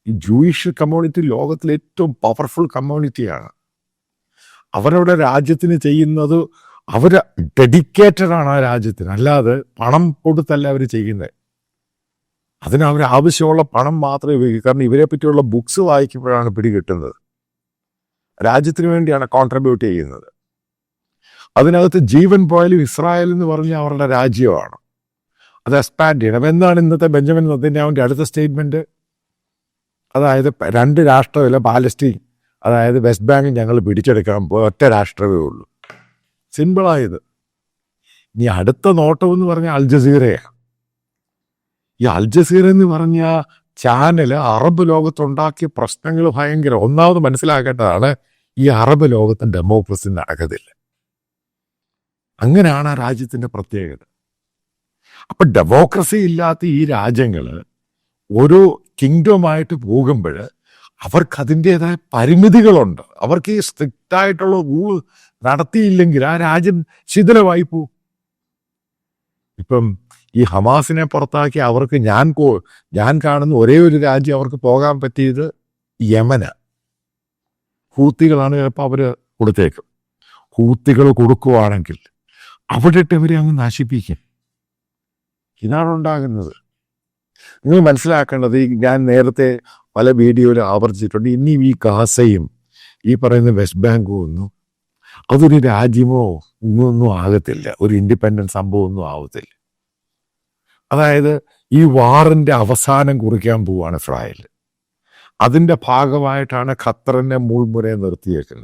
ഈ Jewish community ലോകത്തിലെ ഏറ്റവും പവർഫുൾ കമ്മ്യൂണിറ്റിയാണ്. അവരവരുടെ രാജ്യത്തിന് ചെയ്യുന്നത് അവർ ഡെഡിക്കേറ്റഡ് ആണ് ആ രാജ്യത്തിന്, അല്ലാതെ പണം കൊടുത്തല്ല അവർ ചെയ്യുന്നത്. അതിന് അവർ ആവശ്യമുള്ള പണം മാത്രമേ ഉപയോഗിക്കൂ. കാരണം ഇവരെ പറ്റിയുള്ള ബുക്സ് വായിക്കുമ്പോഴാണ് പിടികിട്ടുന്നത്. രാജ്യത്തിന് വേണ്ടിയാണ് കോൺട്രിബ്യൂട്ട് ചെയ്യുന്നത്. അതിനകത്ത് ജീവൻ പോയാലും ഇസ്രായേൽ എന്ന് പറഞ്ഞ അവരുടെ രാജ്യമാണ്. അത് എക്സ്പാൻഡ് ചെയ്യണം. അപ്പം എന്താണ് ഇന്നത്തെ ബെഞ്ചമിൻ നെതന്യാഹുവിൻ്റെ അടുത്ത സ്റ്റേറ്റ്മെൻറ്റ്? അതായത് 2 രാഷ്ട്രമില്ല, പാലസ്റ്റീൻ, അതായത് വെസ്റ്റ് ബാങ്ക് ഞങ്ങൾ പിടിച്ചെടുക്കാൻ ഒറ്റ രാഷ്ട്രമേ ഉള്ളൂ. സിമ്പിളായത്. ഇനി അടുത്ത നോട്ടം എന്ന് പറഞ്ഞാൽ അൽ ജസീറയാണ്. ഈ അൽ ജസീറ എന്ന് പറഞ്ഞ ചാനൽ അറബ് ലോകത്തുണ്ടാക്കിയ പ്രശ്നങ്ങൾ ഭയങ്കര. ഒന്നാമത് മനസ്സിലാക്കേണ്ടതാണ്, ഈ അറബ് ലോകത്ത് ഡെമോക്രസി നടക്കത്തില്ല. അങ്ങനെയാണ് ആ രാജ്യത്തിൻ്റെ പ്രത്യേകത. അപ്പം ഡെമോക്രസി ഇല്ലാത്ത ഈ രാജ്യങ്ങൾ ഒരു കിങ്ഡമായിട്ട് പോകുമ്പോൾ അവർക്ക് അതിൻ്റെതായ പരിമിതികളുണ്ട്. അവർക്ക് ഈ സ്ട്രിക്റ്റായിട്ടുള്ള റൂൾ നടത്തിയില്ലെങ്കിൽ ആ രാജ്യം ശിഥിലമായി പോകും. ഇപ്പം ഈ ഹമാസിനെ പുറത്താക്കി അവർക്ക് ഞാൻ കാണുന്ന ഒരേ ഒരു രാജ്യം അവർക്ക് പോകാൻ പറ്റിയത് യമന. ഹൂത്തികളാണ് ചിലപ്പോൾ അവർ കൊടുത്തേക്കും. ഹൂത്തികൾ കൊടുക്കുവാണെങ്കിൽ അവിടെ ഇട്ട് അവരെ അങ്ങ് നശിപ്പിക്കും. ഇതാണ് ഉണ്ടാകുന്നത്. നിങ്ങൾ മനസ്സിലാക്കേണ്ടത്, ഞാൻ നേരത്തെ പല വീഡിയോയിലും ആവർത്തിച്ചിട്ടുണ്ട്, ഇനിയും ഈ ഗാസയും ഈ പറയുന്ന വെസ്റ്റ് ബാങ്കും ഒന്നും അതൊരു രാജ്യമോ ഒന്നും ആകത്തില്ല. ഒരു ഇൻഡിപെൻഡൻറ്റ് സംഭവമൊന്നും ആവത്തില്ല. അതായത് ഈ വാറിൻ്റെ അവസാനം കുറിക്കാൻ പോവുകയാണ് ഇസ്രായേൽ. അതിൻ്റെ ഭാഗമായിട്ടാണ് ഖത്തറിനെ മുൾമുനയെ നിർത്തിയേക്കുന്നത്.